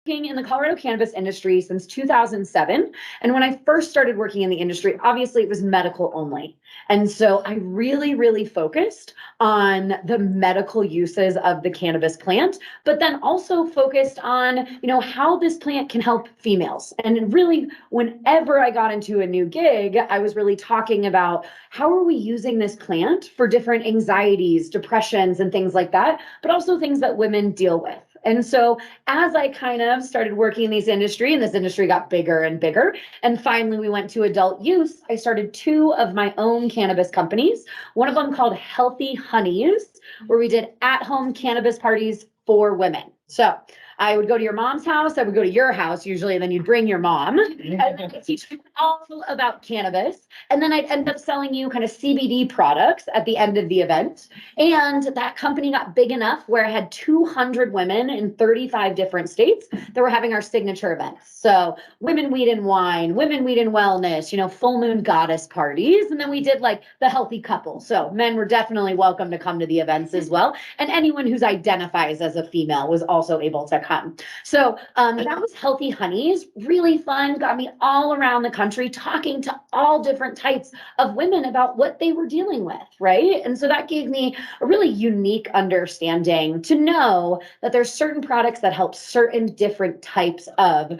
in the Colorado cannabis industry since 2007. And when I first started working in the industry, obviously it was medical only. And so I really, really focused on the medical uses of the cannabis plant, but then also focused on, how this plant can help females. And really, whenever I got into a new gig, I was really talking about how are we using this plant for different anxieties, depressions, and things like that, but also things that women deal with. And so as I kind of started working in this industry, and this industry got bigger and bigger, and finally we went to adult use, I started 2 of my own cannabis companies, one of them called Healthy Honeys, where we did at-home cannabis parties for women. So I would go to your mom's house, I would go to your house usually, and then you'd bring your mom, and I'd teach you all about cannabis. And then I'd end up selling you kind of CBD products at the end of the event. And that company got big enough where I had 200 women in 35 different states that were having our signature events. So women, weed, and wine, women, weed, and wellness, full moon goddess parties. And then we did like the healthy couple. So men were definitely welcome to come to the events as well. And anyone who's identifies as a female was also able to come. So that was Healthy Honeys, really fun, got me all around the country talking to all different types of women about what they were dealing with, right? And so that gave me a really unique understanding to know that there's certain products that help certain different types of,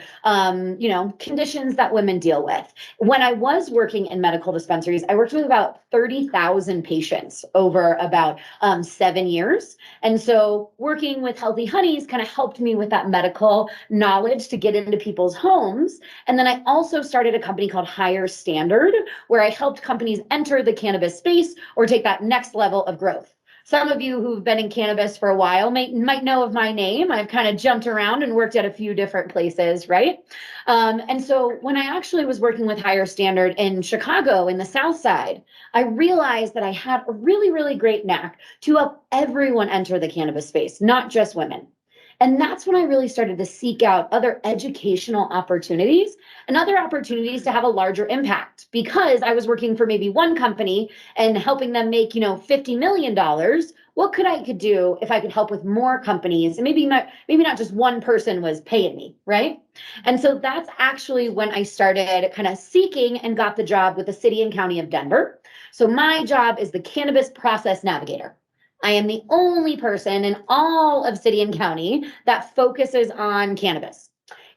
conditions that women deal with. When I was working in medical dispensaries, I worked with about 30,000 patients over about 7 years. And so working with Healthy Honeys kind of helped me with that medical knowledge to get into people's homes. And then I also started a company called Higher Standard, where I helped companies enter the cannabis space or take that next level of growth. Some of you who've been in cannabis for a while might know of my name. I've kind of jumped around and worked at a few different places, right? And so when I actually was working with Higher Standard in Chicago in the South Side, I realized that I had a really, really great knack to help everyone enter the cannabis space, not just women. And that's when I really started to seek out other educational opportunities and other opportunities to have a larger impact, because I was working for maybe one company and helping them make, $50 million. What could do if I could help with more companies? And maybe not just one person was paying me, right? And so that's actually when I started kind of seeking and got the job with the city and county of Denver. So my job is the cannabis process navigator. I am the only person in all of city and county that focuses on cannabis.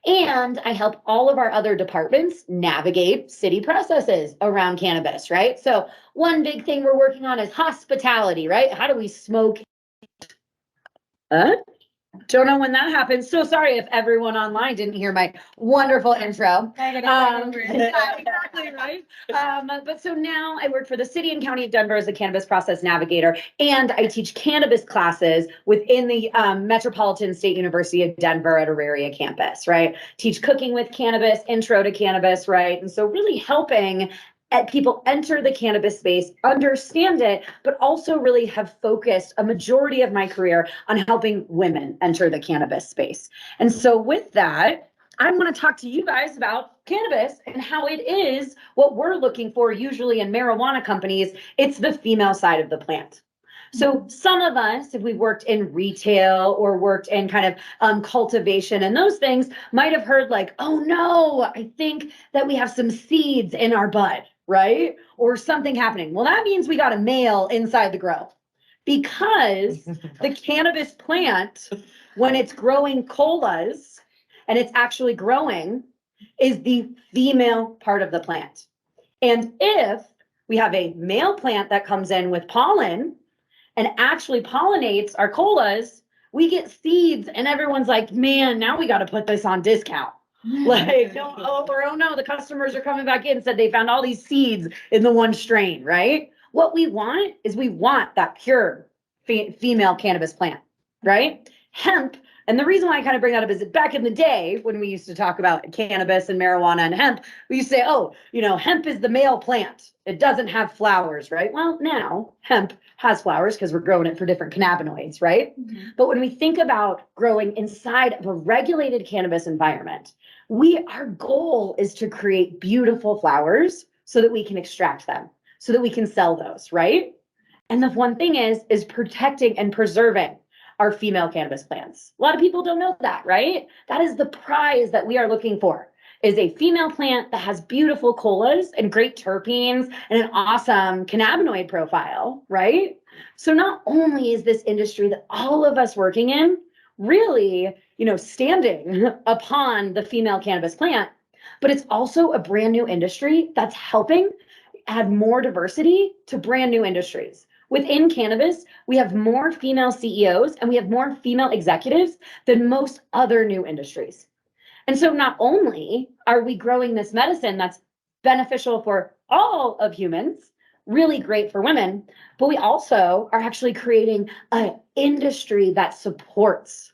And I help all of our other departments navigate city processes around cannabis, right? So one big thing we're working on is hospitality, right? How do we smoke? Don't know when that happens. So sorry if everyone online didn't hear my wonderful intro. Exactly right. But so now I work for the city and county of Denver as a cannabis process navigator, and I teach cannabis classes within the Metropolitan State University of Denver at Auraria campus, right? Teach cooking with cannabis, intro to cannabis, right? And so really helping people enter the cannabis space, understand it, but also really have focused a majority of my career on helping women enter the cannabis space. And so with that, I'm going to talk to you guys about cannabis and how it is what we're looking for usually in marijuana companies. It's the female side of the plant. So some of us, if we've worked in retail or worked in kind of cultivation and those things, might have heard like, oh no, I think that we have some seeds in our bud, right? Or something happening. Well, that means we got a male inside the grow, because the cannabis plant, when it's growing colas and it's actually growing, is the female part of the plant. And if we have a male plant that comes in with pollen and actually pollinates our colas, we get seeds, and everyone's like, man, now we got to put this on discount. Like, oh no, the customers are coming back in and said they found all these seeds in the one strain, right? What we want is that pure female cannabis plant, right? Hemp. And the reason why I kind of bring that up is that back in the day, when we used to talk about cannabis and marijuana and hemp, we used to say, hemp is the male plant. It doesn't have flowers, right? Well, now hemp has flowers because we're growing it for different cannabinoids, right? Mm-hmm. But when we think about growing inside of a regulated cannabis environment, our goal is to create beautiful flowers so that we can extract them, so that we can sell those, right? And the one thing is protecting and preserving are female cannabis plants. A lot of people don't know that, right? That is the prize that we are looking for, is a female plant that has beautiful colas and great terpenes and an awesome cannabinoid profile, right? So not only is this industry that all of us working in really, standing upon the female cannabis plant, but it's also a brand new industry that's helping add more diversity to brand new industries. Within cannabis, we have more female CEOs and we have more female executives than most other new industries. And so not only are we growing this medicine that's beneficial for all of humans, really great for women, but we also are actually creating an industry that supports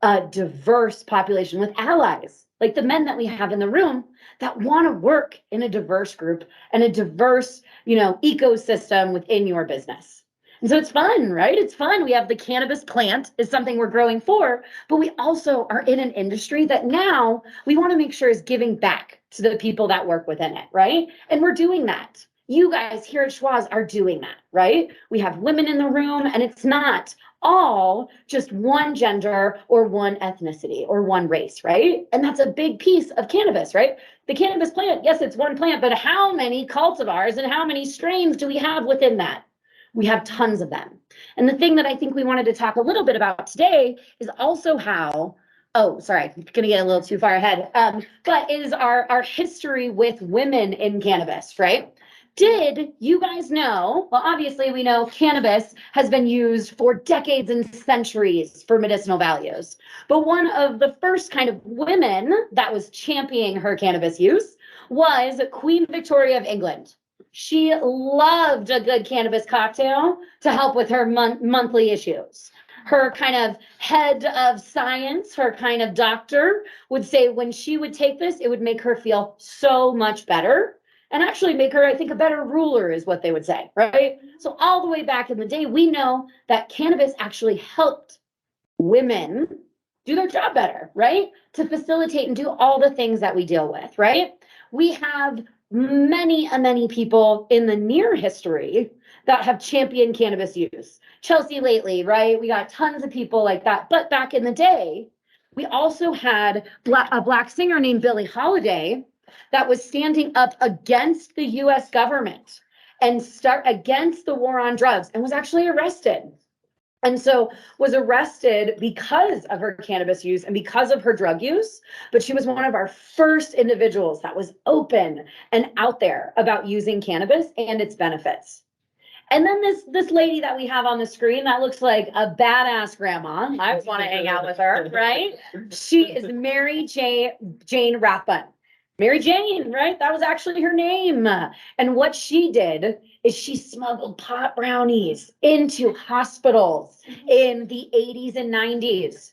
a diverse population with allies, like the men that we have in the room that want to work in a diverse group and a diverse, ecosystem within your business. And so it's fun, right? It's fun. We have the cannabis plant is something we're growing for, but we also are in an industry that now we want to make sure is giving back to the people that work within it, right? And we're doing that. You guys here at Schwaz are doing that, right? We have women in the room, and it's not all just one gender or one ethnicity or one race, right? And that's a big piece of cannabis, right? The cannabis plant, yes, it's one plant, but how many cultivars and how many strains do we have within that? We have tons of them. And the thing that I think we wanted to talk a little bit about today is also how, oh, sorry, I'm gonna get a little too far ahead, but is our history with women in cannabis, right? Did you guys know? Well, obviously we know cannabis has been used for decades and centuries for medicinal values. But one of the first kind of women that was championing her cannabis use was Queen Victoria of England. She loved a good cannabis cocktail to help with her monthly issues. Her kind of head of science, her kind of doctor would say when she would take this, it would make her feel so much better. And actually make her, I think, a better ruler is what they would say, right? So all the way back in the day, we know that cannabis actually helped women do their job better, right? To facilitate and do all the things that we deal with, right? We have many people in the near history that have championed cannabis use. Chelsea lately, right? We got tons of people like that. But back in the day, we also had a black singer named Billie Holiday that was standing up against the US government and start against the war on drugs and was actually arrested. And so was arrested because of her cannabis use and because of her drug use. But she was one of our first individuals that was open and out there about using cannabis and its benefits. And then this lady that we have on the screen that looks like a badass grandma. I want to hang out with her, right? She is Mary Jane Rathbun. Mary Jane, right? That was actually her name. And what she did is she smuggled pot brownies into hospitals in the 80s and 90s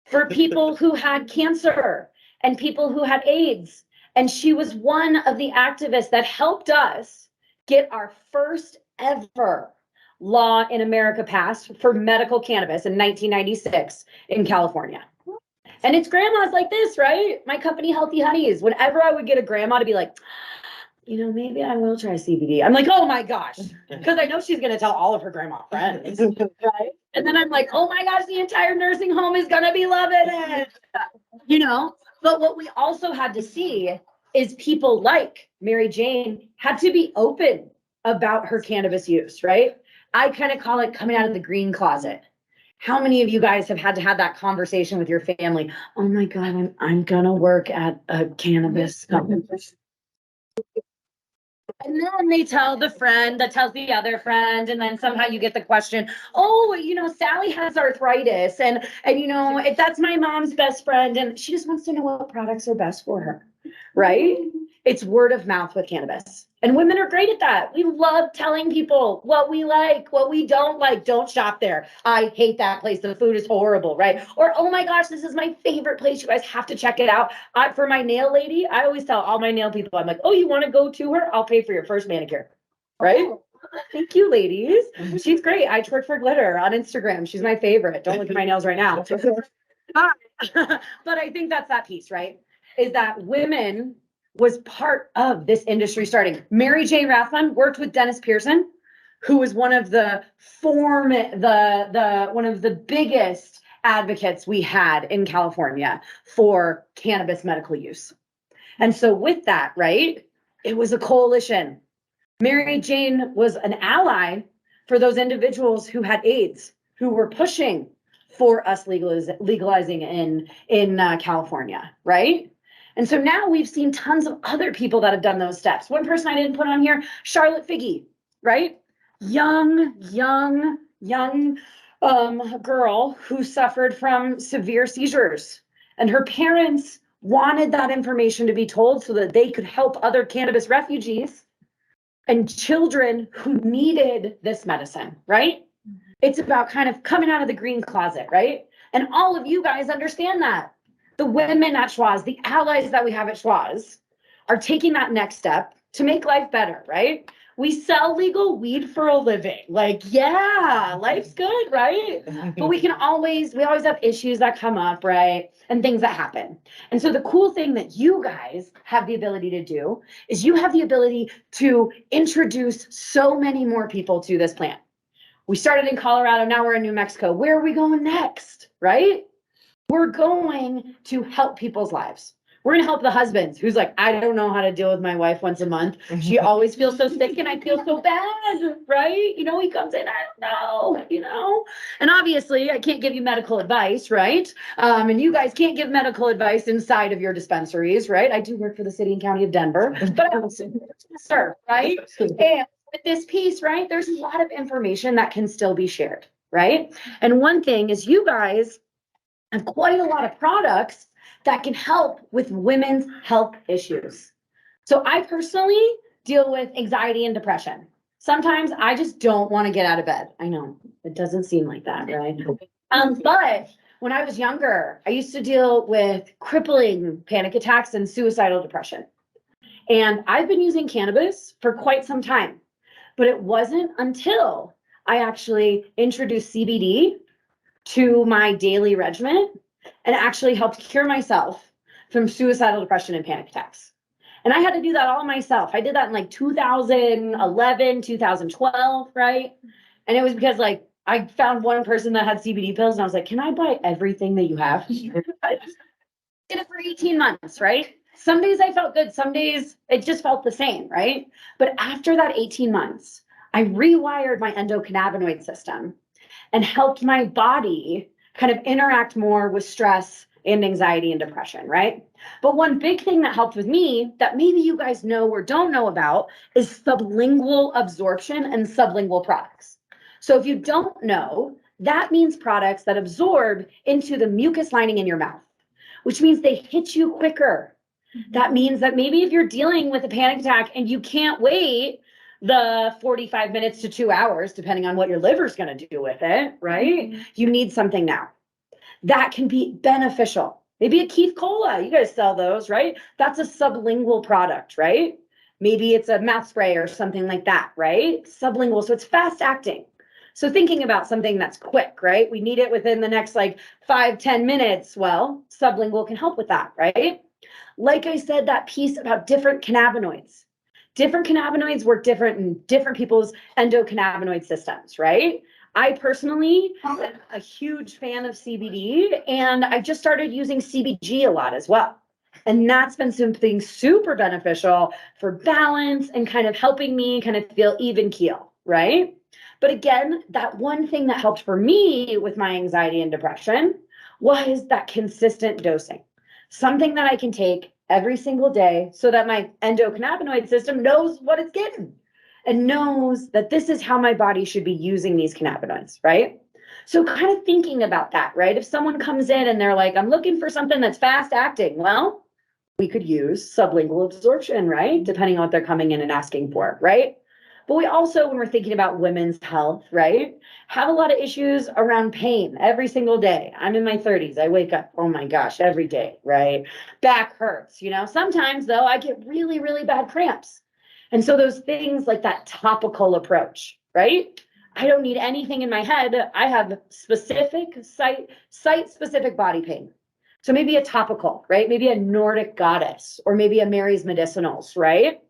for people who had cancer and people who had AIDS. And she was one of the activists that helped us get our first ever law in America passed for medical cannabis in 1996 in California. And it's grandmas like this, right? My company, Healthy Honeys. Whenever I would get a grandma to be like, maybe I will try CBD. I'm like, oh my gosh, because I know she's going to tell all of her grandma friends, right? And then I'm like, oh my gosh, the entire nursing home is going to be loving it, But what we also had to see is people like Mary Jane had to be open about her cannabis use, right? I kind of call it coming out of the green closet. How many of you guys have had to have that conversation with your family? Oh my God, I'm gonna work at a cannabis company. And then they tell the friend that tells the other friend, and then somehow you get the question, oh, Sally has arthritis, and if that's my mom's best friend, and she just wants to know what products are best for her, right? It's word of mouth with cannabis. And women are great at that. We love telling people what we like, what we don't like. Don't shop there. I hate that place. The food is horrible, right? Or, oh my gosh, this is my favorite place. You guys have to check it out. For my nail lady, I always tell all my nail people, I'm like, oh, you want to go to her? I'll pay for your first manicure, right? Thank you, ladies. She's great. I twerk for glitter on Instagram. She's my favorite. Don't look at my nails right now. But I think that's that piece, right? Is that women was part of this industry starting. Mary Jane Rathbun worked with Dennis Pearson, who was one of the one of the biggest advocates we had in California for cannabis medical use. And so with that, right, it was a coalition. Mary Jane was an ally for those individuals who had AIDS, who were pushing for us legalizing in California, right? And so now we've seen tons of other people that have done those steps. One person I didn't put on here, Charlotte Figge, right? Young girl who suffered from severe seizures, and her parents wanted that information to be told so that they could help other cannabis refugees and children who needed this medicine, right? It's about kind of coming out of the green closet, right? And all of you guys understand that. The women at Schwazze, the allies that we have at Schwazze, are taking that next step to make life better, right? We sell legal weed for a living. Like, yeah, life's good, right? But we always have issues that come up, right? And things that happen. And so the cool thing that you guys have the ability to do is you have the ability to introduce so many more people to this plant. We started in Colorado, now we're in New Mexico. Where are we going next, right? We're going to help people's lives. We're going to help the husbands who's like, I don't know how to deal with my wife once a month. She always feels so sick and I feel so bad, right? You know, he comes in, I don't know, you know? And obviously I can't give you medical advice, right? And you guys can't give medical advice inside of your dispensaries, right? I do work for the city and county of Denver, but I also serve, right? And with this piece, right, there's a lot of information that can still be shared, right? And one thing is you guys have quite a lot of products that can help with women's health issues. So I personally deal with anxiety and depression. Sometimes I just don't want to get out of bed. I know it doesn't seem like that, right? But when I was younger, I used to deal with crippling panic attacks and suicidal depression. And I've been using cannabis for quite some time, but it wasn't until I actually introduced CBD to my daily regimen and actually helped cure myself from suicidal depression and panic attacks. And I had to do that all myself. I did that in like 2011, 2012, right? And it was because like I found one person that had CBD pills and I was like, can I buy everything that you have? I did it for 18 months, right? Some days I felt good, some days it just felt the same, right? But after that 18 months, I rewired my endocannabinoid system and helped my body kind of interact more with stress and anxiety and depression, right? But one big thing that helped with me that maybe you guys know or don't know about is sublingual absorption and sublingual products. So if you don't know, that means products that absorb into the mucus lining in your mouth, which means they hit you quicker. That means that maybe if you're dealing with a panic attack and you can't wait the 45 minutes to 2 hours, depending on what your liver's going to do with it, right? You need something now. That can be beneficial. Maybe a Keith Cola, you guys sell those, right? That's a sublingual product, right? Maybe it's a mouth spray or something like that, right? Sublingual, so it's fast acting. So thinking about something that's quick, right? We need it within the next like 5-10 minutes. Well, sublingual can help with that, right? Like I said, that piece about different cannabinoids. Different cannabinoids work different in different people's endocannabinoid systems, right? I personally am a huge fan of CBD, and I just started using CBG a lot as well. And that's been something super beneficial for balance and kind of helping me kind of feel even keel, right? But again, that one thing that helped for me with my anxiety and depression was that consistent dosing. Something that I can take every single day so that my endocannabinoid system knows what it's getting and knows that this is how my body should be using these cannabinoids, right? So kind of thinking about that, right? If someone comes in and they're like, I'm looking for something that's fast acting, well, we could use sublingual absorption, right? Depending on what they're coming in and asking for, right? But we also, when we're thinking about women's health, right, have a lot of issues around pain every single day. I'm in my 30s. I wake up, oh my gosh, every day, right? Back hurts, you know. Sometimes, though, I get really, really bad cramps. And so those things like that topical approach, right? I don't need anything in my head. I have specific site-specific body pain. So maybe a topical, right? Maybe a Nordic goddess or maybe a Mary's medicinals, right?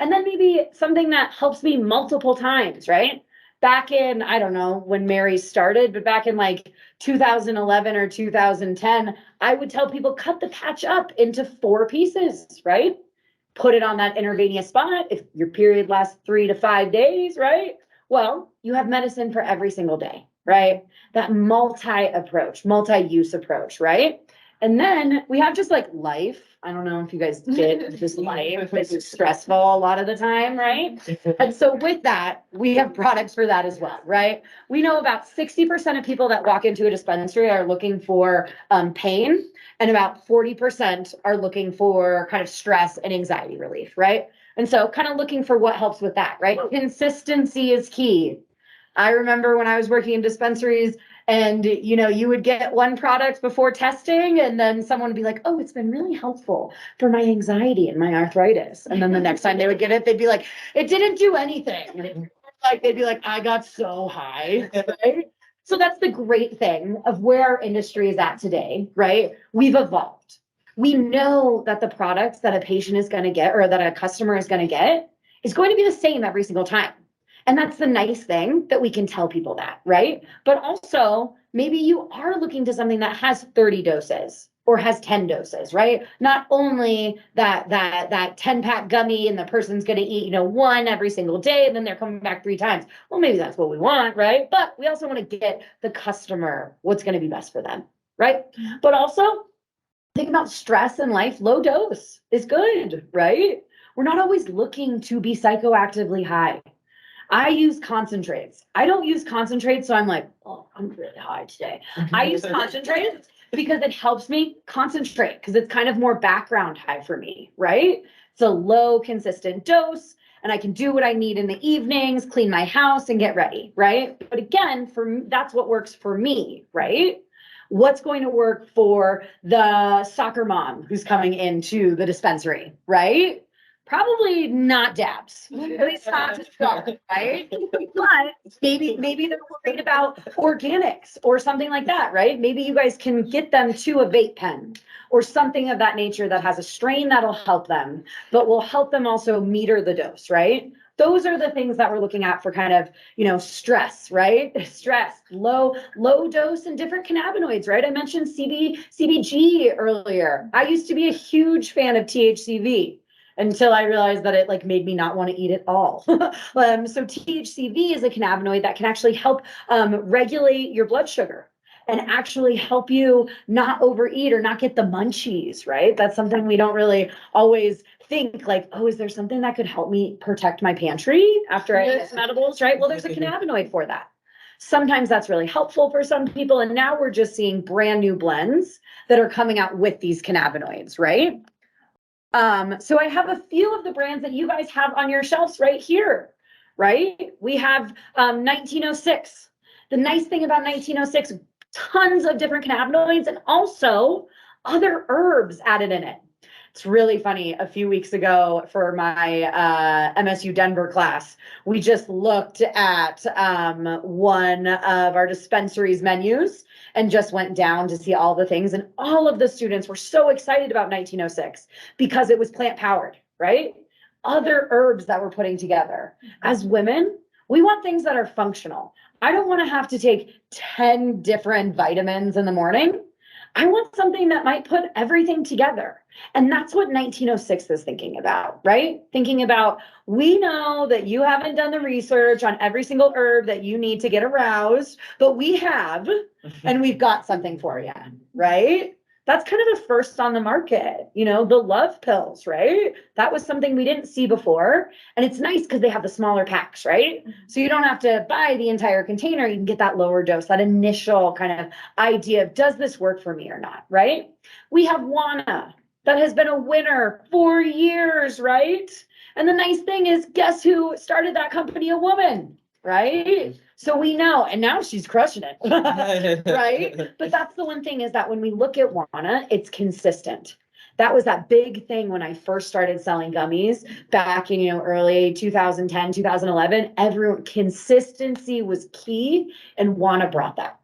And then maybe something that helps me multiple times, right? back in, I don't know when Mary started, but back in like 2011 or 2010, I would tell people cut the patch up into 4 pieces, right? Put it on that intravenous spot. If your period lasts 3 to 5 days, right? Well, you have medicine for every single day, right? That multi-use approach, right? And then we have just like life. I don't know if you guys get just life. It's stressful a lot of the time, right? And so with that, we have products for that as well, right? We know about 60% of people that walk into a dispensary are looking for pain, and about 40% are looking for kind of stress and anxiety relief, right? And so kind of looking for what helps with that, right? Consistency is key. I remember when I was working in dispensaries and, you would get one product before testing and then someone would be like, oh, it's been really helpful for my anxiety and my arthritis. And then the next time they would get it, they'd be like, it didn't do anything. They'd be like, I got so high, right? So that's the great thing of where our industry is at today, right? We've evolved. We know that the products that a patient is going to get or that a customer is going to get is going to be the same every single time. And that's the nice thing that we can tell people that, right? But also, maybe you are looking to something that has 30 doses or has 10 doses, right? Not only that 10-pack gummy and the person's going to eat, one every single day and then they're coming back 3 times. Well, maybe that's what we want, right? But we also want to get the customer what's going to be best for them, right? But also, think about stress in life. Low dose is good, right? We're not always looking to be psychoactively high. I use concentrates. I don't use concentrates, so I'm like, oh, I'm really high today. I use concentrates because it helps me concentrate because it's kind of more background high for me, right? It's a low, consistent dose, and I can do what I need in the evenings, clean my house, and get ready, right? But again, that's what works for me, right? What's going to work for the soccer mom who's coming into the dispensary, right? Probably not dabs, at least not to start, right? But maybe they're worried about organics or something like that, right? Maybe you guys can get them to a vape pen or something of that nature that has a strain that'll help them, but will help them also meter the dose, right? Those are the things that we're looking at for kind of, stress, right? Stress, low dose and different cannabinoids, right? I mentioned CBG earlier. I used to be a huge fan of THCV until I realized that it made me not want to eat it all. So THCV is a cannabinoid that can actually help regulate your blood sugar and actually help you not overeat or not get the munchies, right? That's something we don't really always think like, oh, is there something that could help me protect my pantry after I eat some edibles, right? Well, there's a cannabinoid for that. Sometimes that's really helpful for some people. And now we're just seeing brand new blends that are coming out with these cannabinoids, right? So I have a few of the brands that you guys have on your shelves right here, right? We have 1906. The nice thing about 1906, tons of different cannabinoids and also other herbs added in it. It's really funny. A few weeks ago for my MSU Denver class, we just looked at one of our dispensaries menus and just went down to see all the things. And all of the students were so excited about 1906 because it was plant powered, right? Other herbs that we're putting together. As women, we want things that are functional. I don't want to have to take 10 different vitamins in the morning. I want something that might put everything together. And that's what 1906 is thinking about, right? Thinking about, we know that you haven't done the research on every single herb that you need to get aroused, but we have, and we've got something for you, right? That's kind of a first on the market, the love pills, right? That was something we didn't see before. And it's nice because they have the smaller packs, right? So you don't have to buy the entire container. You can get that lower dose, that initial kind of idea of, does this work for me or not, right? We have Wana that has been a winner for years, right? And the nice thing is, guess who started that company? A woman, right? So we know, and now she's crushing it, right? But that's the one thing is that when we look at Wana, it's consistent. That was that big thing when I first started selling gummies back in, early 2010, 2011, consistency was key, and Wana brought that.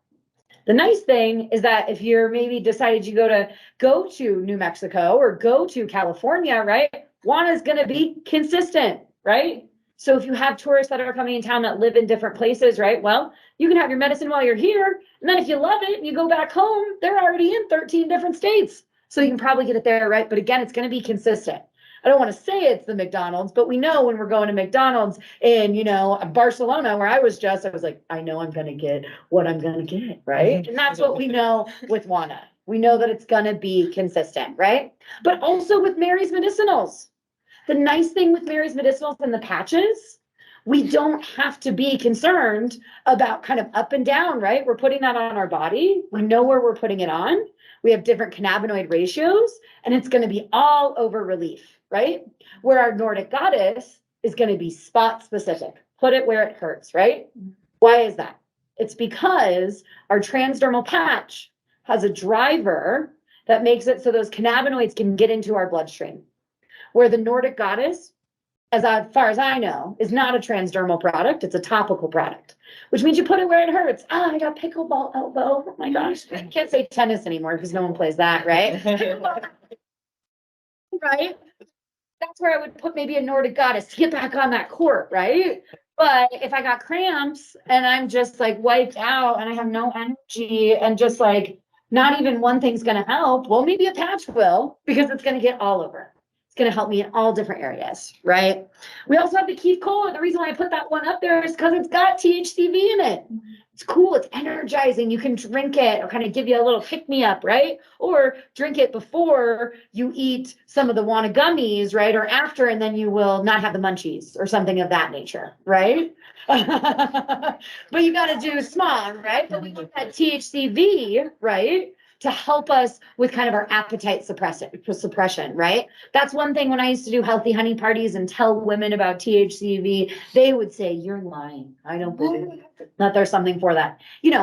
The nice thing is that if you're maybe decided you go to New Mexico or go to California, right? Wana is going to be consistent, right? So if you have tourists that are coming in town that live in different places, right? Well, you can have your medicine while you're here. And then if you love it and you go back home, they're already in 13 different states. So you can probably get it there, right? But again, it's going to be consistent. I don't want to say it's the McDonald's, but we know when we're going to McDonald's in, Barcelona, where I was like, I know I'm going to get what I'm going to get, right? And that's what we know with Wana. We know that it's going to be consistent, right? But also with Mary's Medicinals. The nice thing with Mary's Medicinals and the patches, we don't have to be concerned about kind of up and down, right? We're putting that on our body. We know where we're putting it on. We have different cannabinoid ratios, and it's going to be all over relief, right? Where our Nordic Goddess is going to be spot specific. Put it where it hurts, right? Why is that? It's because our transdermal patch has a driver that makes it so those cannabinoids can get into our bloodstream. Where the Nordic Goddess, as far as I know, is not a transdermal product. It's a topical product, which means you put it where it hurts. I got pickleball elbow. Oh my gosh. I can't say tennis anymore because no one plays that, right? Right? That's where I would put maybe a Nordic Goddess to get back on that court, right? But if I got cramps and I'm just like wiped out and I have no energy and just like not even one thing's going to help, well, maybe a patch will because it's going to get all over. It's going to help me in all different areas, right? We also have the Keith Cola. The reason why I put that one up there is because it's got THCV in it. It's cool. It's energizing. You can drink it or kind of give you a little pick-me-up, right? Or drink it before you eat some of the Wana gummies, right? Or after, and then you will not have the munchies or something of that nature, right? But you got to do small, right? But we want that THCV, right? To help us with kind of our appetite suppression, right? That's one thing when I used to do healthy honey parties and tell women about THCV, they would say, you're lying. I don't believe that there's something for that.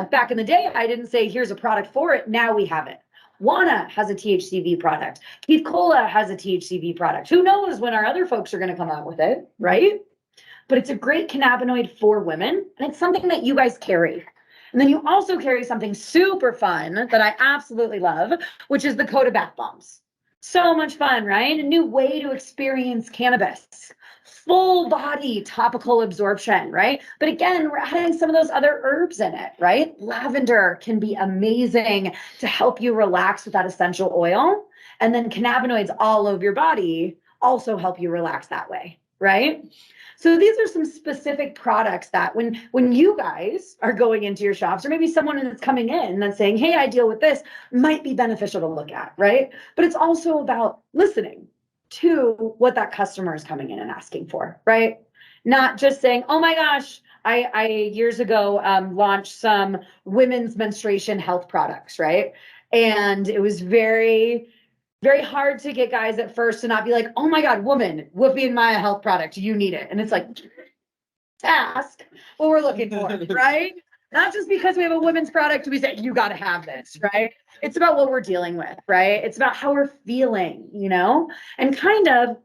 Back in the day, I didn't say, here's a product for it. Now we have it. Wana has a THCV product. Keith Cola has a THCV product. Who knows when our other folks are going to come out with it, right? But it's a great cannabinoid for women, and it's something that you guys carry. And then you also carry something super fun that I absolutely love, which is the Coda Bath Bombs. So much fun, right? A new way to experience cannabis. Full body topical absorption, right? But again, we're adding some of those other herbs in it, right? Lavender can be amazing to help you relax with that essential oil. And then cannabinoids all over your body also help you relax that way, right? So these are some specific products that when you guys are going into your shops, or maybe someone that's coming in that's saying, hey, I deal with this, might be beneficial to look at, right? But it's also about listening to what that customer is coming in and asking for, right? Not just saying, oh my gosh, I years ago launched some women's menstruation health products, right? And it was very hard to get guys at first to not be like, oh my God, woman, Whoopi and Maya health product, you need it. And it's like, ask what we're looking for, right? Not just because we have a women's product, we say, you got to have this, right? It's about what we're dealing with, right? It's about how we're feeling, and kind of,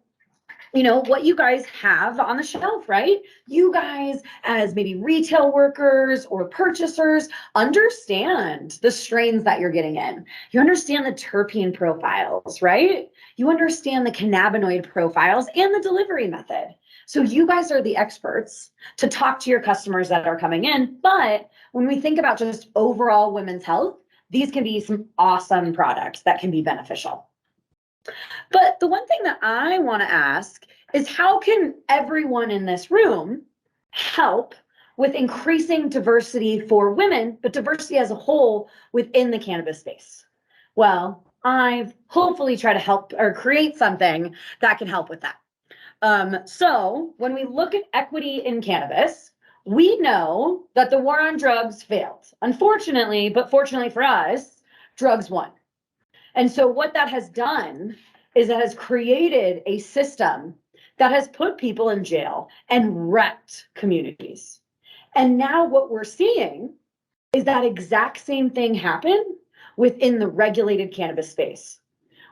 what you guys have on the shelf, right? You guys, as maybe retail workers or purchasers, understand the strains that you're getting in. You understand the terpene profiles, right? You understand the cannabinoid profiles and the delivery method. So you guys are the experts to talk to your customers that are coming in. But when we think about just overall women's health, these can be some awesome products that can be beneficial. But the one thing that I want to ask is how can everyone in this room help with increasing diversity for women, but diversity as a whole within the cannabis space? Well, I've hopefully tried to help or create something that can help with that. So when we look at equity in cannabis, we know that the war on drugs failed. Unfortunately, but fortunately for us, drugs won. And so what that has done is it has created a system that has put people in jail and wrecked communities. And now what we're seeing is that exact same thing happen within the regulated cannabis space.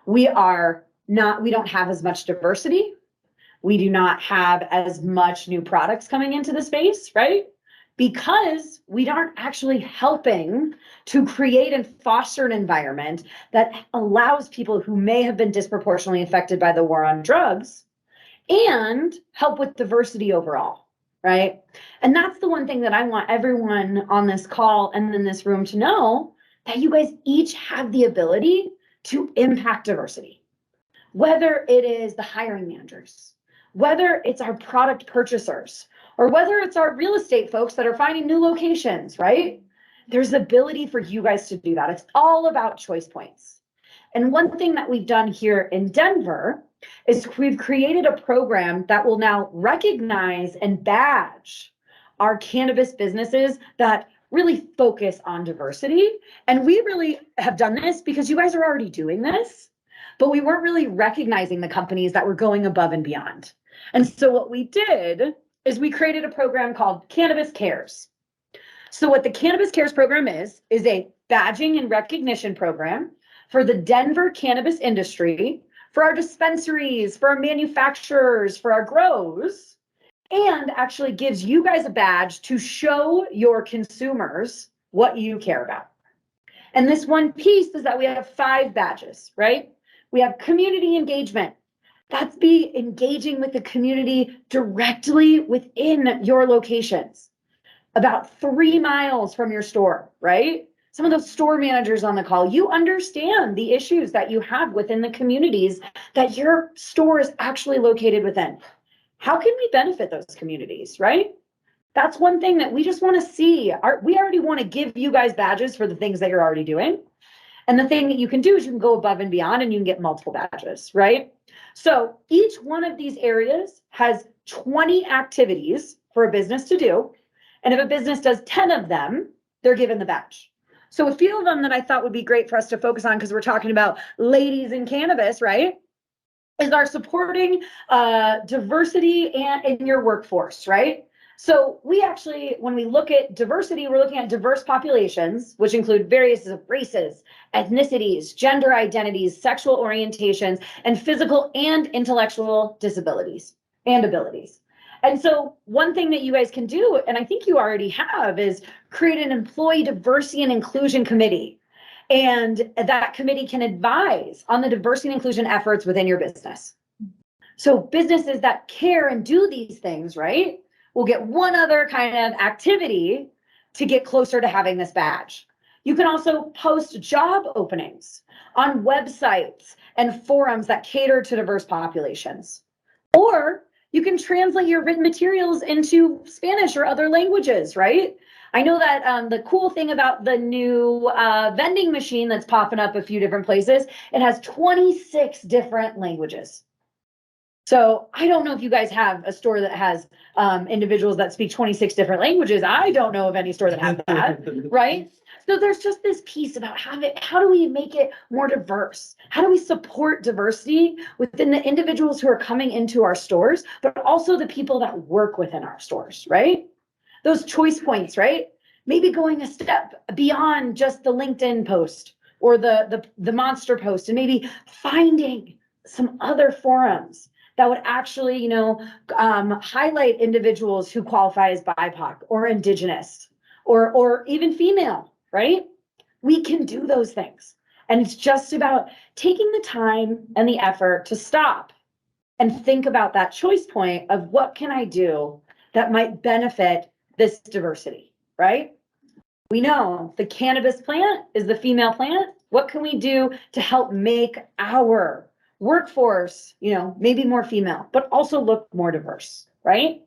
We don't have as much diversity. We do not have as much new products coming into the space, right? Because we aren't actually helping to create and foster an environment that allows people who may have been disproportionately affected by the war on drugs and help with diversity overall, right? And that's the one thing that I want everyone on this call and in this room to know, that you guys each have the ability to impact diversity. Whether it is the hiring managers, whether it's our product purchasers, or whether it's our real estate folks that are finding new locations, right? There's the ability for you guys to do that. It's all about choice points. And one thing that we've done here in Denver is we've created a program that will now recognize and badge our cannabis businesses that really focus on diversity. And we really have done this because you guys are already doing this, but we weren't really recognizing the companies that were going above and beyond. And so what we did is we created a program called Cannabis Cares. So what the Cannabis Cares program is a badging and recognition program for the Denver cannabis industry, for our dispensaries, for our manufacturers, for our grows, and actually gives you guys a badge to show your consumers what you care about. And this one piece is that we have 5 badges, right? We have community engagement. That's be engaging with the community directly within your locations, about 3 miles from your store, right? Some of those store managers on the call, you understand the issues that you have within the communities that your store is actually located within. How can we benefit those communities, right? That's one thing that we just want to see. We already want to give you guys badges for the things that you're already doing. And the thing that you can do is you can go above and beyond and you can get multiple badges, right? So each one of these areas has 20 activities for a business to do. And if a business does 10 of them, they're given the badge. So a few of them that I thought would be great for us to focus on, because we're talking about ladies in cannabis, right, is our supporting diversity and in your workforce, right? So we actually, when we look at diversity, we're looking at diverse populations, which include various races, ethnicities, gender identities, sexual orientations, and physical and intellectual disabilities and abilities. And so one thing that you guys can do, and I think you already have, is create an employee diversity and inclusion committee. And that committee can advise on the diversity and inclusion efforts within your business. So businesses that care and do these things, right, will get one other kind of activity to get closer to having this badge. You can also post job openings on websites and forums that cater to diverse populations. Or you can translate your written materials into Spanish or other languages, right? I know that the cool thing about the new vending machine that's popping up a few different places, it has 26 different languages. So I don't know if you guys have a store that has individuals that speak 26 different languages. I don't know of any store that has that, right? So there's just this piece about how do we make it more diverse? How do we support diversity within the individuals who are coming into our stores, but also the people that work within our stores, right? Those choice points, right? Maybe going a step beyond just the LinkedIn post or the monster post, and maybe finding some other forums that would actually, highlight individuals who qualify as BIPOC or Indigenous or even female, right? We can do those things. And it's just about taking the time and the effort to stop and think about that choice point of what can I do that might benefit this diversity, right? We know the cannabis plant is the female plant. What can we do to help make our workforce, maybe more female, but also look more diverse, right?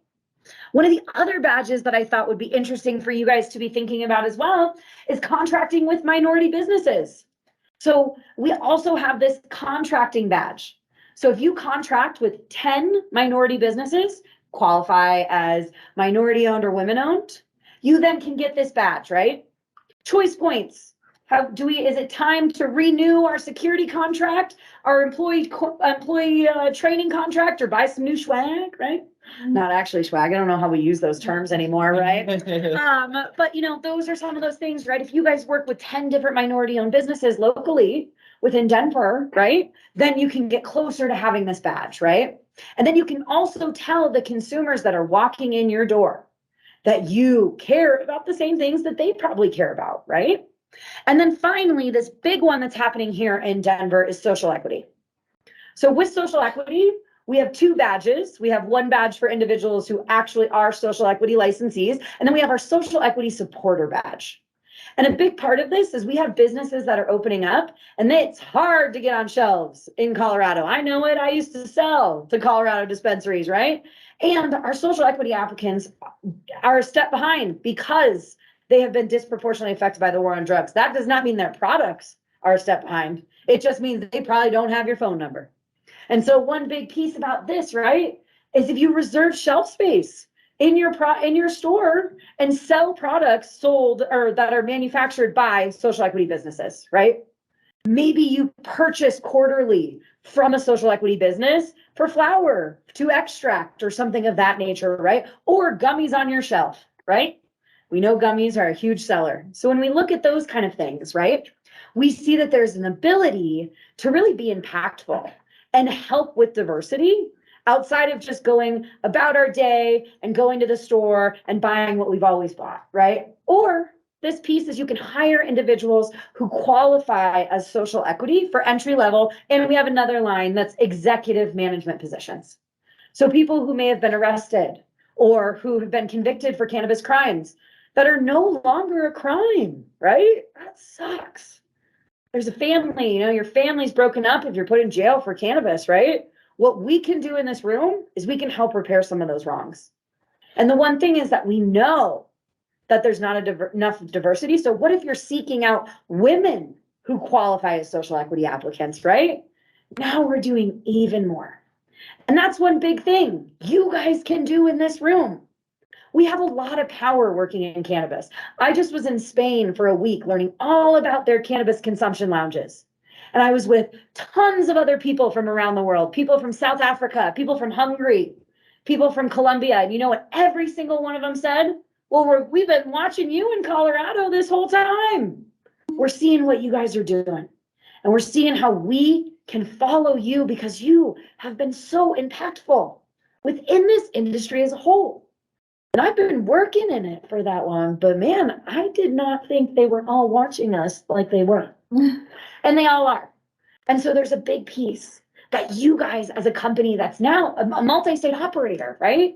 One of the other badges that I thought would be interesting for you guys to be thinking about as well is contracting with minority businesses. So we also have this contracting badge. So if you contract with 10 minority businesses, qualify as minority owned or women owned, you then can get this badge, right? Choice points. Is it time to renew our security contract, our employee training contract, or buy some new swag, right? Not actually swag. I don't know how we use those terms anymore, right? But those are some of those things, right? If you guys work with 10 different minority owned businesses locally within Denver, right? Then you can get closer to having this badge, right? And then you can also tell the consumers that are walking in your door that you care about the same things that they probably care about, right? And then finally, this big one that's happening here in Denver is social equity. So with social equity, We have 2 badges. We have 1 badge for individuals who actually are social equity licensees, and then we have our social equity supporter badge. And a big part of this is we have businesses that are opening up, and it's hard to get on shelves in Colorado. I know it. I used to sell to Colorado dispensaries, right? And our social equity applicants are a step behind because they have been disproportionately affected by the war on drugs. That does not mean their products are a step behind. It just means they probably don't have your phone number. And so one big piece about this, right, is if you reserve shelf space in your store and sell products sold or that are manufactured by social equity businesses, right? Maybe you purchase quarterly from a social equity business for flour to extract or something of that nature, right? Or gummies on your shelf, right? We know gummies are a huge seller. So when we look at those kind of things, right, we see that there's an ability to really be impactful and help with diversity outside of just going about our day and going to the store and buying what we've always bought, right? Or this piece is you can hire individuals who qualify as social equity for entry level. And we have another line that's executive management positions. So people who may have been arrested or who have been convicted for cannabis crimes that are no longer a crime, right? That sucks. There's a family, your family's broken up if you're put in jail for cannabis, right? What we can do in this room is we can help repair some of those wrongs. And the one thing is that we know that there's not enough diversity. So what if you're seeking out women who qualify as social equity applicants, right? Now we're doing even more. And that's one big thing you guys can do in this room. We have a lot of power working in cannabis. I just was in Spain for a week learning all about their cannabis consumption lounges. And I was with tons of other people from around the world, people from South Africa, people from Hungary, people from Colombia. And you know what every single one of them said? Well, we've been watching you in Colorado this whole time. We're seeing what you guys are doing. And we're seeing how we can follow you because you have been so impactful within this industry as a whole. And I've been working in it for that long, but man, I did not think they were all watching us like they were. And they all are. And so there's a big piece that you guys as a company that's now a multi-state operator, right,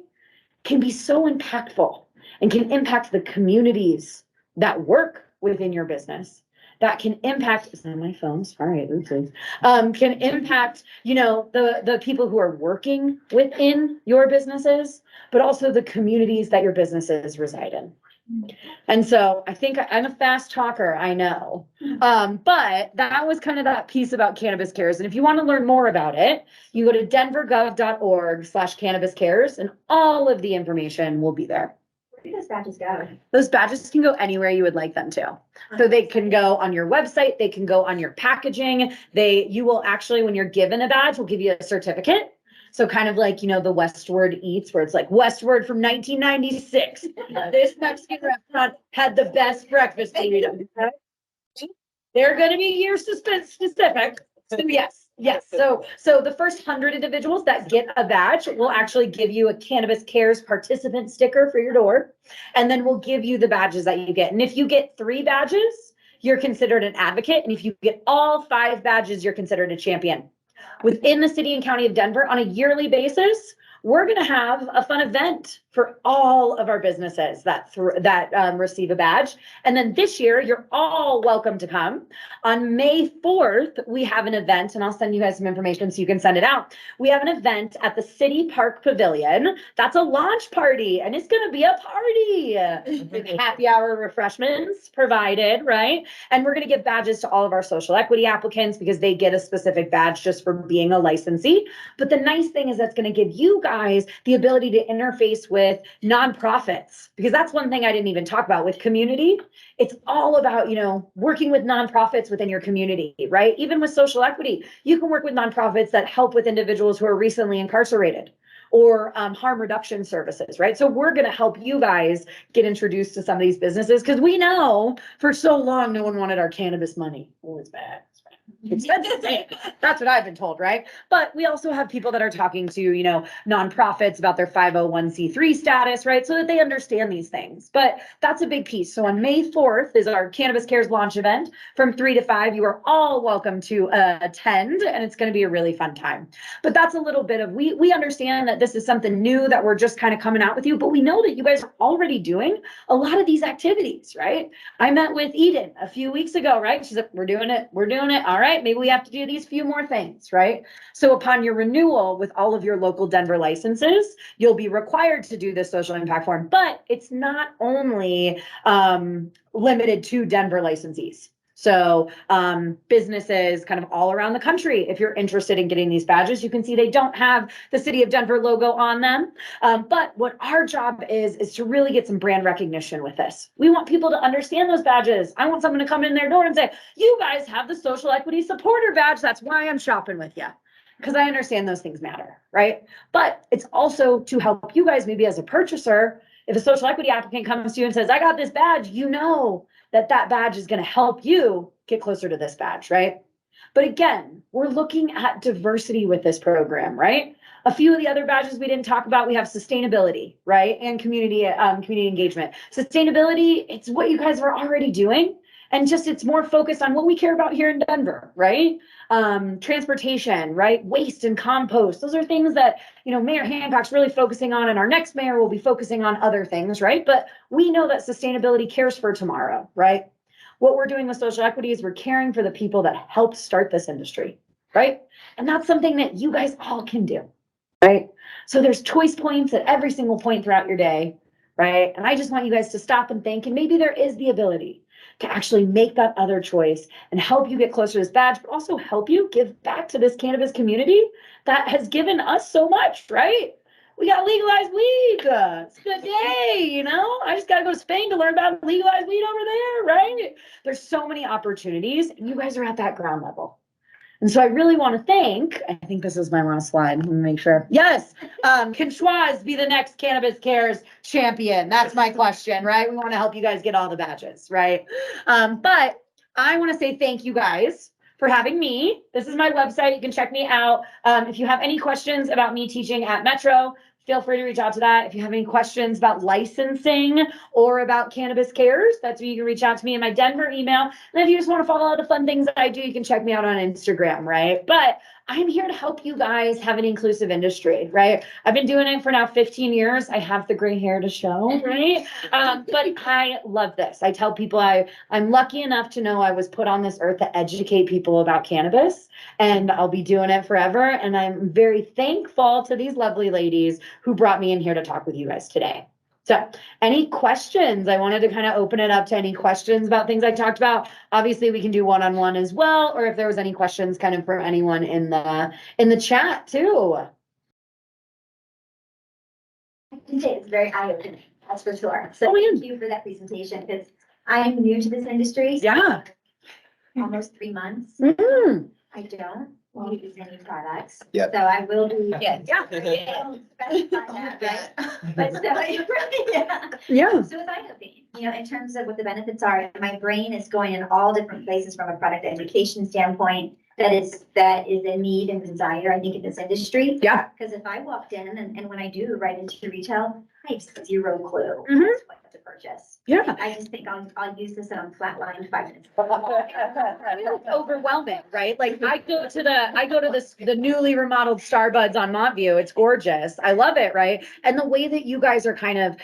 can be so impactful and can impact the communities that work within your business. That can impact, is that my phone? Sorry, can impact, the people who are working within your businesses, but also the communities that your businesses reside in. And so I think I'm a fast talker, I know. But that was kind of that piece about Cannabis Cares. And if you want to learn more about it, you go to denvergov.org/Cannabis Cares, and all of the information will be there. Where do those badges go? Those badges can go anywhere you would like them to. So they can go on your website, they can go on your packaging. You will actually, when you're given a badge, we'll give you a certificate. So kind of like, the Westward Eats, where it's like Westward from 1996. This Mexican restaurant had the best breakfast burrito. They're going to be year specific. So yes. So the first 100 individuals that get a badge will actually give you a Cannabis Cares participant sticker for your door. And then we'll give you the badges that you get. And if you get 3 badges, you're considered an advocate. And if you get all 5 badges, you're considered a champion. Within the city and county of Denver on a yearly basis, we're going to have a fun event for all of our businesses that receive a badge. And then this year, you're all welcome to come. On May 4th, we have an event, and I'll send you guys some information so you can send it out. We have an event at the City Park Pavilion. That's a launch party, and it's going to be a party with happy hour refreshments provided, right? And we're going to give badges to all of our social equity applicants because they get a specific badge just for being a licensee. But the nice thing is that's going to give you guys the ability to interface with nonprofits, because that's one thing I didn't even talk about with community. It's all about, working with nonprofits within your community, right? Even with social equity, you can work with nonprofits that help with individuals who are recently incarcerated or harm reduction services, right? So we're going to help you guys get introduced to some of these businesses because we know for so long no one wanted our cannabis money. Oh, it's bad. expensive. That's what I've been told, right? But we also have people that are talking to, nonprofits about their 501c3 status, right? So that they understand these things. But that's a big piece. So on May 4th is our Cannabis Cares launch event from 3 to 5. You are all welcome to attend, and it's going to be a really fun time. But that's a little bit of, we understand that this is something new that we're just kind of coming out with you, but we know that you guys are already doing a lot of these activities, right? I met with Eden a few weeks ago, right? She's like, we're doing it. All right, maybe we have to do these few more things, right? So upon your renewal with all of your local Denver licenses, you'll be required to do this social impact form, but it's not only limited to Denver licensees. So businesses kind of all around the country, if you're interested in getting these badges, you can see they don't have the City of Denver logo on them. But what our job is to really get some brand recognition with this. We want people to understand those badges. I want someone to come in their door and say, you guys have the social equity supporter badge. That's why I'm shopping with you. Because I understand those things matter, right? But it's also to help you guys, maybe as a purchaser, if a social equity applicant comes to you and says, I got this badge, that badge is going to help you get closer to this badge, right? But again, we're looking at diversity with this program, right? A few of the other badges we didn't talk about, we have sustainability, right? And community engagement. Sustainability, it's what you guys are already doing. And just it's more focused on what we care about here in Denver, right? Transportation, right? Waste and compost. Those are things that, Mayor Hancock's really focusing on, and our next mayor will be focusing on other things, right? But we know that sustainability cares for tomorrow, right? What we're doing with social equity is we're caring for the people that helped start this industry, right? And that's something that you guys all can do, right? So there's choice points at every single point throughout your day, right? And I just want you guys to stop and think, and maybe there is the ability to actually make that other choice and help you get closer to this badge, but also help you give back to this cannabis community that has given us so much, right? We got legalized weed. It's a good day, I just got to go to Spain to learn about legalized weed over there, right? There's so many opportunities, and you guys are at that ground level. And so I really want to I think this is my last slide. Let me make sure. Yes. Can Schwaz be the next Cannabis Cares champion? That's my question, right? We want to help you guys get all the badges, right? But I want to say thank you guys for having me. This is my website. You can check me out. If you have any questions about me teaching at Metro, feel free to reach out to that. If you have any questions about licensing or about Cannabis Cares, that's where you can reach out to me in my Denver email. And if you just want to follow all the fun things that I do, you can check me out on Instagram, right? But I'm here to help you guys have an inclusive industry, right? I've been doing it for now 15 years. I have the gray hair to show, right? But I love this. I tell people I'm lucky enough to know I was put on this earth to educate people about cannabis, and I'll be doing it forever. And I'm very thankful to these lovely ladies who brought me in here to talk with you guys today. So any questions? I wanted to kind of open it up to any questions about things I talked about. Obviously, we can do one-on-one as well, or if there was any questions kind of from anyone in the chat too. I can say it's very eye-opening, that's for sure. So thank you for that presentation, because I am new to this industry. Yeah. Almost 3 months. Mm-hmm. I don't use any products. Yep. So I will do. Yeah. But so, yeah. Yeah. So it's eye-opening, in terms of what the benefits are. My brain is going in all different places from a product education standpoint that is a need and desire, I think, in this industry. Yeah. Because if I walked in and when I do right into retail, I have zero clue Mhm. what to purchase. Yeah. I just think I'll use this and I'm flatlined 5 minutes. It's overwhelming, right? Like I go to the newly remodeled Starbuds on Montview. It's gorgeous. I love it, right? And the way that you guys are kind of,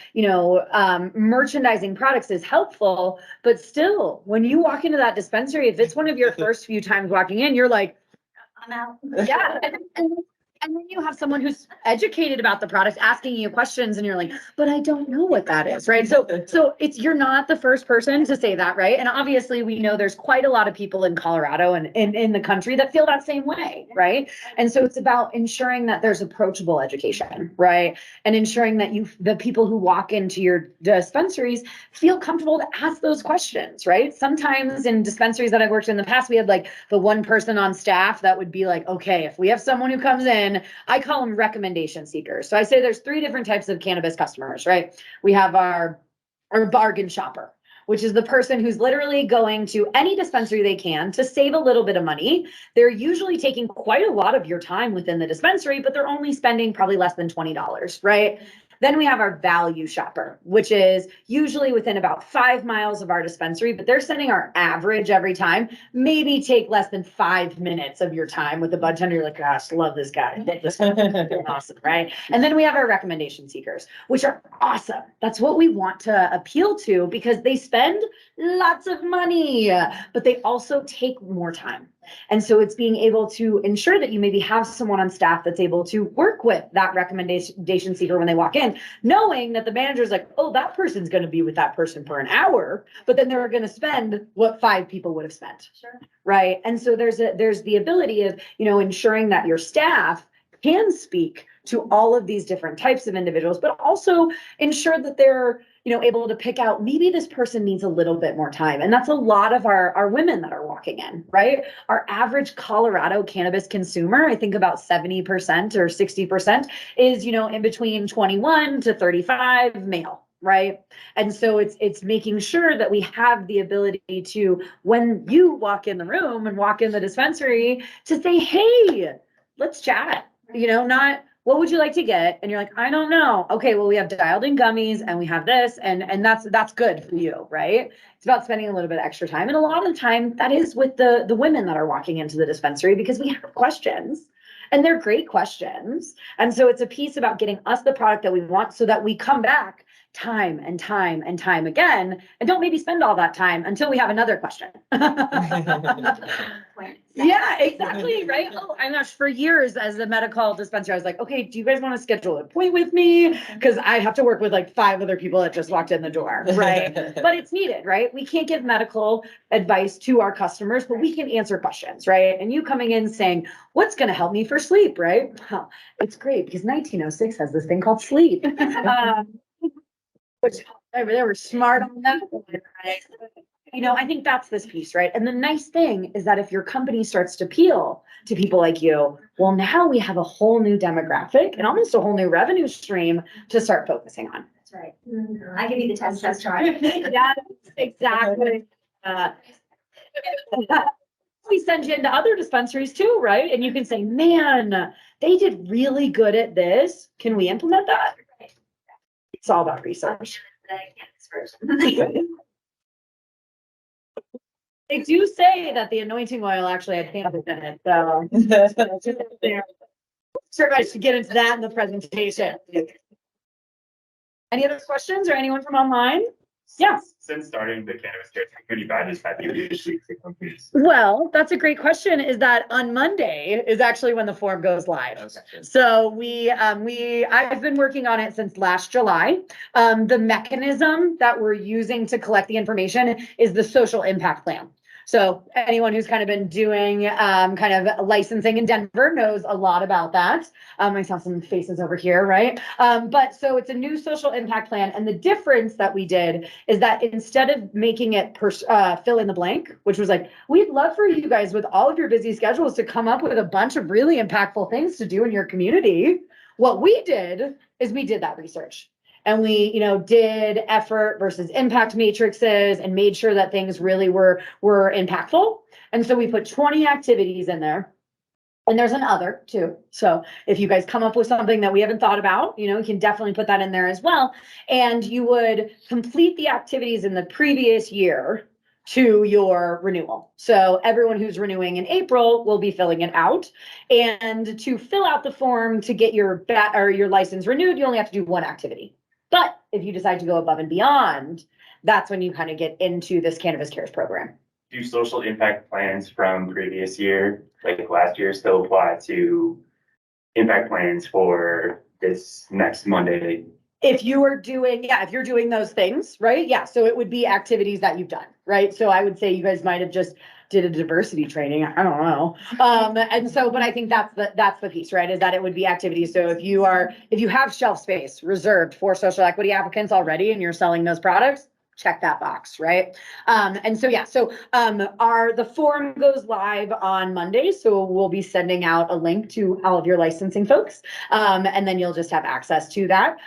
merchandising products is helpful, but still, when you walk into that dispensary, if it's one of your first few times walking in, you're like, I'm out. yeah. And then you have someone who's educated about the product asking you questions, and you're like, but I don't know what that is, right? So you're not the first person to say that, right? And obviously we know there's quite a lot of people in Colorado and in the country that feel that same way, right? And so it's about ensuring that there's approachable education, right? And ensuring that the people who walk into your dispensaries feel comfortable to ask those questions, right? Sometimes in dispensaries that I've worked in the past, we had like the one person on staff that would be like, okay, if we have someone who comes in, I call them recommendation seekers. So I say there's 3 different types of cannabis customers, right? We have our bargain shopper, which is the person who's literally going to any dispensary they can to save a little bit of money. They're usually taking quite a lot of your time within the dispensary, but they're only spending probably less than $20, right? Then we have our value shopper, which is usually within about 5 miles of our dispensary, but they're sending our average every time, maybe take less than 5 minutes of your time with the budtender. You're like, gosh, love this guy. This is awesome, right? And then we have our recommendation seekers, which are awesome. That's what we want to appeal to because they spend lots of money, but they also take more time. And so it's being able to ensure that you maybe have someone on staff that's able to work with that recommendation seeker when they walk in, knowing that the manager's like, oh, that person's going to be with that person for an hour, but then they're going to spend what 5 people would have spent. Sure. Right. And so there's the ability of, ensuring that your staff can speak to all of these different types of individuals, but also ensure that they're, able to pick out maybe this person needs a little bit more time. And that's a lot of our women that are walking in, right? Our average Colorado cannabis consumer, I think about 70% or 60% is, in between 21 to 35 male. Right. And so it's making sure that we have the ability to, when you walk in the room and walk in the dispensary, to say, hey, let's chat, not what would you like to get? And you're like, I don't know. Okay, well, we have dialed in gummies and we have this, and that's good for you, right? It's about spending a little bit of extra time. And a lot of the time that is with the women that are walking into the dispensary because we have questions. And they're great questions. And so it's a piece about getting us the product that we want so that we come back time and time and time again, and don't maybe spend all that time until we have another question. Yeah, exactly. Right. Oh, my gosh. For years as a medical dispenser, I was like, okay, do you guys want to schedule an appointment with me? Because I have to work with like 5 other people that just walked in the door. Right. But it's needed, right? We can't give medical advice to our customers, but we can answer questions, right? And you coming in saying, what's going to help me for sleep, right? Well, it's great because 1906 has this thing called sleep. Which they were smart on that, right? I think that's this piece, right? And the nice thing is that if your company starts to appeal to people like you, well, now we have a whole new demographic and almost a whole new revenue stream to start focusing on. That's right. I give you the test run. Yeah, exactly. We send you into other dispensaries too, right? And you can say, man, they did really good at this. Can we implement that? It's all about research. They do say that the anointing oil actually had cannabis in it, so. Sure, I should get into that in the presentation. Any other questions or anyone from online? Yes. Since starting the cannabis care community badges, have you issued companies? Well, that's a great question. Is that on Monday is actually when the form goes live. Okay. So I've been working on it since last July. The mechanism that we're using to collect the information is the social impact plan. So anyone who's kind of been doing kind of licensing in Denver knows a lot about that. I saw some faces over here, right? But so it's a new social impact plan. And the difference that we did is that instead of making it fill in the blank, which was like, we'd love for you guys with all of your busy schedules to come up with a bunch of really impactful things to do in your community. What we did is we did that research. And we, did effort versus impact matrices and made sure that things really were impactful. And so we put 20 activities in there. And there's an other too. So if you guys come up with something that we haven't thought about, you can definitely put that in there as well. And you would complete the activities in the previous year to your renewal. So everyone who's renewing in April will be filling it out. And to fill out the form to get your license renewed, you only have to do one activity. But if you decide to go above and beyond, that's when you kind of get into this Cannabis Cares program. Do social impact plans from previous year, like last year, still apply to impact plans for this next Monday? If you're doing those things, right? Yeah. So it would be activities that you've done, right? So I would say you guys might have just did a diversity training. I don't know. And so, but I think that's the piece, right? Is that it would be activities. So if you have shelf space reserved for social equity applicants already and you're selling those products, check that box, right? And so, yeah, so the form goes live on Monday. So we'll be sending out a link to all of your licensing folks. And then you'll just have access to that.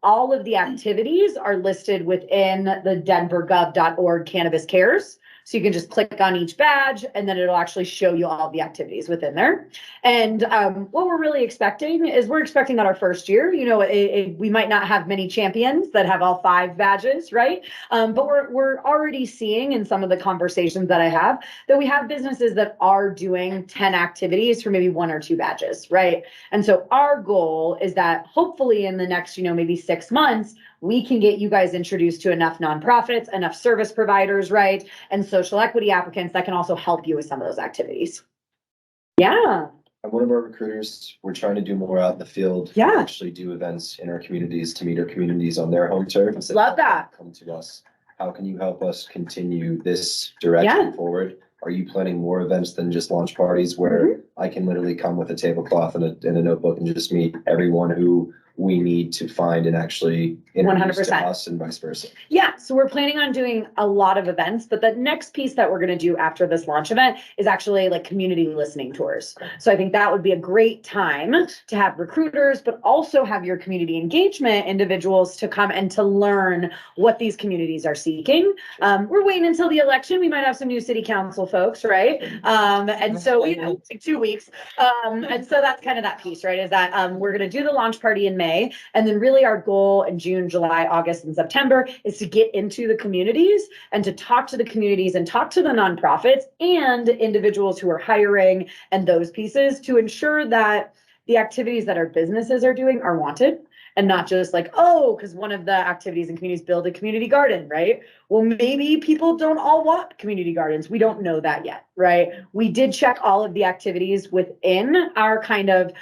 All of the activities are listed within the denvergov.org Cannabis Cares. So you can just click on each badge and then it'll actually show you all the activities within there. And what we're really expecting is we're expecting that our first year, you know, we might not have many champions that have all 5 badges, right? But we're already seeing in some of the conversations that I have that we have businesses that are doing 10 activities for maybe 1 or 2 badges, right? And so our goal is that hopefully in the next, you know, maybe 6 months, we can get you guys introduced to enough nonprofits, enough service providers, right? And social equity applicants that can also help you with some of those activities. Yeah. One of our recruiters, we're trying to do more out in the field. Yeah. Actually do events in our communities to meet our communities on their home turf. Instead Love of that. Come to us. How can you help us continue this direction forward? Are you planning more events than just launch parties where I can literally come with a tablecloth and a notebook and just meet everyone who we need to find and actually introduce to 100%. us and vice versa? Yeah, so we're planning on doing a lot of events, but the next piece that we're going to do after this launch event is actually like community listening tours. So I think that would be a great time to have recruiters, but also have your community engagement individuals to come and to learn what these communities are seeking. We're waiting until the election. We might have some new city council folks, right? And so, you know, like 2 weeks. And so that's kind of that piece, right? Is that we're going to do the launch party in May. And then really our goal in June, July, August, and September is to get into the communities and to talk to the communities and talk to the nonprofits and individuals who are hiring and those pieces to ensure that the activities that our businesses are doing are wanted. And not just like, oh, because one of the activities in communities build a community garden, right? Well, maybe people don't all want community gardens. We don't know that yet, right? We did check all of the activities within our kind of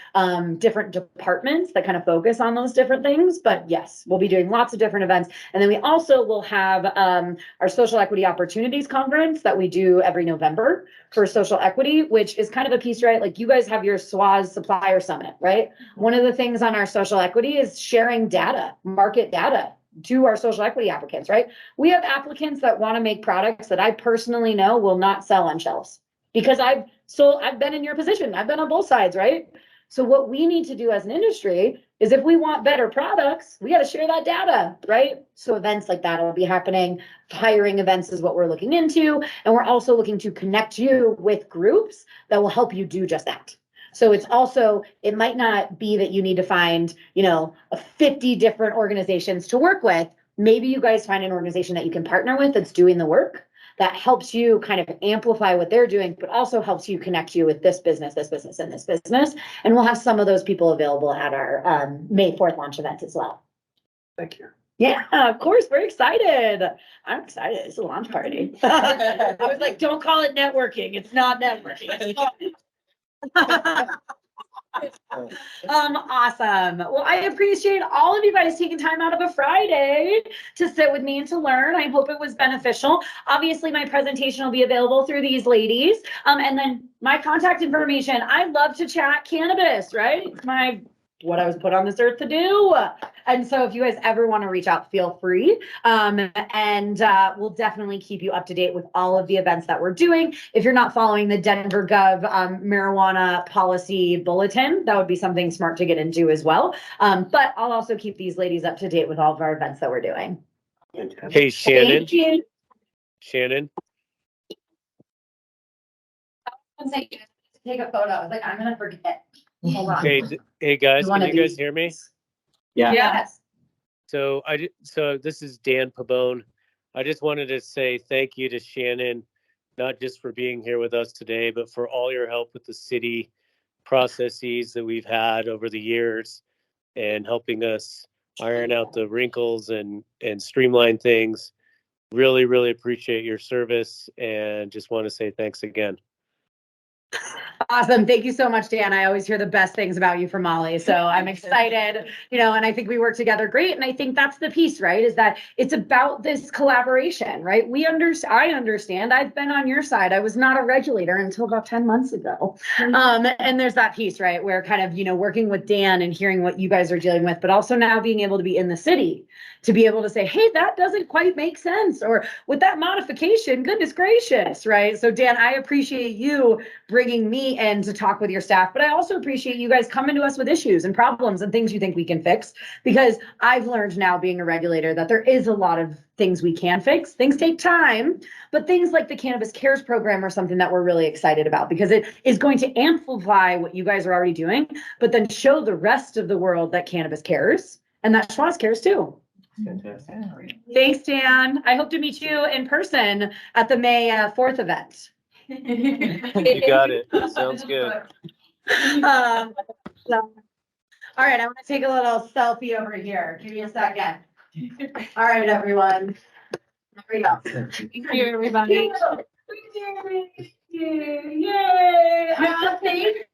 different departments that kind of focus on those different things. But yes, we'll be doing lots of different events. And then we also will have our Social Equity Opportunities Conference that we do every November for social equity, which is kind of a piece, right? Like you guys have your SWAS Supplier Summit, right? One of the things on our social equity is sharing data, market data to our social equity applicants, right? We have applicants that want to make products that I personally know will not sell on shelves because I've been in your position. I've been on both sides, right? So what we need to do as an industry is if we want better products, we got to share that data, right? So events like that will be happening. Hiring events is what we're looking into. And we're also looking to connect you with groups that will help you do just that. So it's also, it might not be that you need to find, you know, 50 different organizations to work with. Maybe you guys find an organization that you can partner with that's doing the work that helps you kind of amplify what they're doing, but also helps you connect you with this business, and this business. And we'll have some of those people available at our May 4th launch event as well. Thank you. Yeah, of course. We're excited. I'm excited. It's a launch party. I was like, don't call it networking. It's not networking. It's awesome. Well, I appreciate all of you guys taking time out of a Friday to sit with me and to learn. I hope it was beneficial. Obviously, my presentation will be available through these ladies. And then my contact information. I love to chat cannabis, right? It's what I was put on this earth to do. And so if you guys ever want to reach out, feel free. And we'll definitely keep you up to date with all of the events that we're doing. If you're not following the Denver Gov marijuana policy bulletin, that would be something smart to get into as well. But I'll also keep these ladies up to date with all of our events that we're doing. Hey, Shannon. Thank you. Shannon. Take a photo. I was like, I'm going to forget. Hold on. Hey guys, can you guys hear me? Yeah. Yes. So this is Dan Pabone. I just wanted to say thank you to Shannon, not just for being here with us today, but for all your help with the city processes that we've had over the years and helping us iron out the wrinkles and streamline things. Really, really appreciate your service and just want to say thanks again. Awesome. Thank you so much, Dan. I always hear the best things about you from Molly. So I'm excited, and I think we work together great. And I think that's the piece, right? Is that it's about this collaboration, right? I understand. I've been on your side. I was not a regulator until about 10 months ago. And there's that piece, right? Where kind of, working with Dan and hearing what you guys are dealing with, but also now being able to be in the city to be able to say, hey, that doesn't quite make sense. Or with that modification, goodness gracious, right? So Dan, I appreciate you bringing me in to talk with your staff, but I also appreciate you guys coming to us with issues and problems and things you think we can fix, because I've learned now being a regulator that there is a lot of things we can fix. Things take time, but things like the Cannabis Cares program are something that we're really excited about, because it is going to amplify what you guys are already doing, but then show the rest of the world that cannabis cares and that Schwazze cares too. Fantastic. Thanks, Dan. I hope to meet you in person at the May 4th event. You got it. Sounds good. All right, I want to take a little selfie over here. Give me a second. All right, everyone. There we go. Thank you, everybody. Yay! Thank